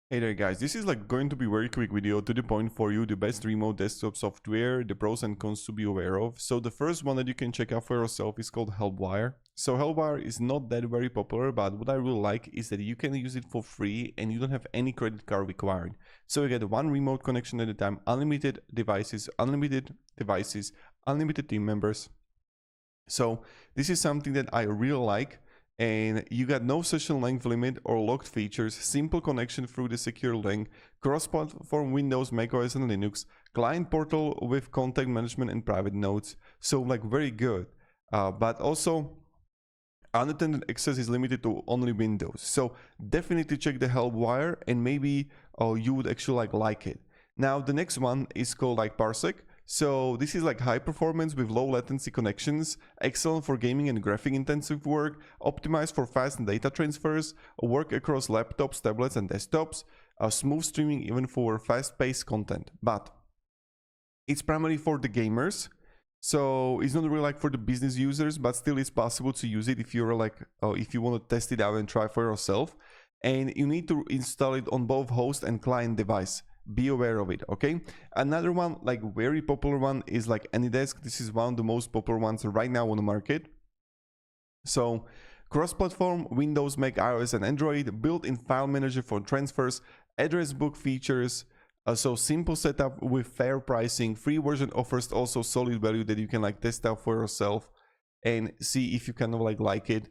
Hey there guys, this is going to be very quick video to the point for you, the best remote desktop software, the pros and cons to be aware of. So the first one that you can check out for yourself is called Helpwire. So Helpwire is not that very popular, but what I really like is that you can use it for free and you don't have any credit card required. So you get one remote connection at a time, unlimited devices, unlimited team members. So this is something that I really like. And you got no session length limit or locked features, simple connection through the secure link, cross-platform Windows, macOS and Linux, client portal with contact management and private notes. So very good. But also unattended access is limited to only Windows. So definitely check the Helpwire and maybe you would actually like it. Now the next one is called Parsec. So this is high performance with low latency connections, excellent for gaming and graphic intensive work, optimized for fast data transfers, work across laptops, tablets and desktops, smooth streaming even for fast-paced content. But it's primarily for the gamers. So it's not really for the business users, but still it's possible to use it if you're if you want to test it out and try for yourself. And you need to install it on both host and client device. Be aware of it, okay? Another one, very popular one, is AnyDesk. This is one of the most popular ones right now on the market. So cross-platform, Windows, Mac, iOS and Android, built-in file manager for transfers, address book features, so simple setup with fair pricing. Free version offers also solid value that you can test out for yourself and see if you like it.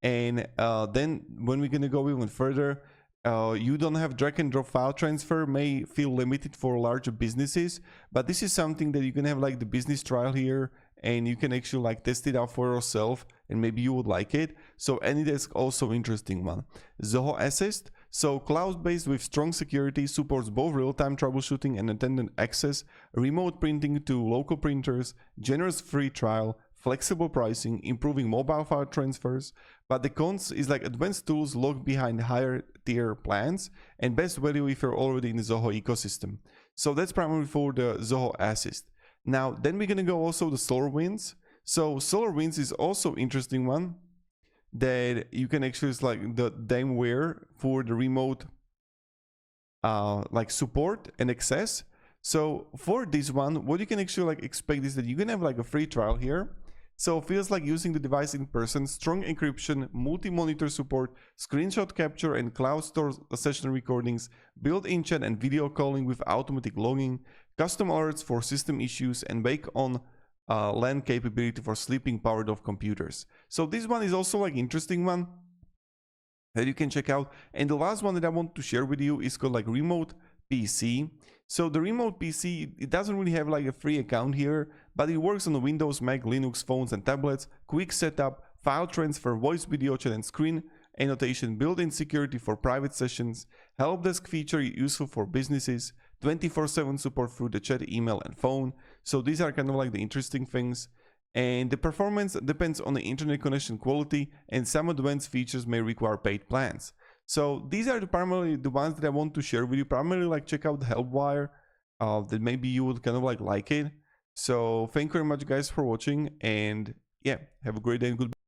And then when we're gonna go even further, you don't have drag and drop file transfer, may feel limited for larger businesses, but this is something that you can have the business trial here and you can actually test it out for yourself and maybe you would like it. So AnyDesk also interesting one. Zoho Assist, so cloud-based with strong security, supports both real-time troubleshooting and attendant access, remote printing to local printers, generous free trial, flexible pricing, improving mobile file transfers. But the cons is advanced tools locked behind higher tier plans and best value if you're already in the Zoho ecosystem. So that's primarily for the Zoho Assist. Now then we're gonna go also the SolarWinds. So SolarWinds is also interesting one that you can actually use the teamviewer for the remote support and access. So for this one, what you can actually expect is that you can have a free trial here. So it feels like using the device in person, strong encryption, multi-monitor support, screenshot capture and cloud store session recordings, built-in chat and video calling with automatic logging, custom alerts for system issues and wake on LAN capability for sleeping powered off computers. So this one is also interesting one that you can check out. And the last one that I want to share with you is called Remote PC. So the Remote PC, it doesn't really have a free account here, but it works on the Windows, Mac, Linux, phones and tablets, quick setup, file transfer, voice, video chat and screen annotation, built-in security for private sessions, help desk feature useful for businesses, 24/7 support through the chat, email and phone. So these are the interesting things. And the performance depends on the internet connection quality and some advanced features may require paid plans. So these are primarily the ones that I want to share with you. Primarily check out the Helpwire, that maybe you would like it. So thank you very much guys for watching and yeah, have a great day and goodbye.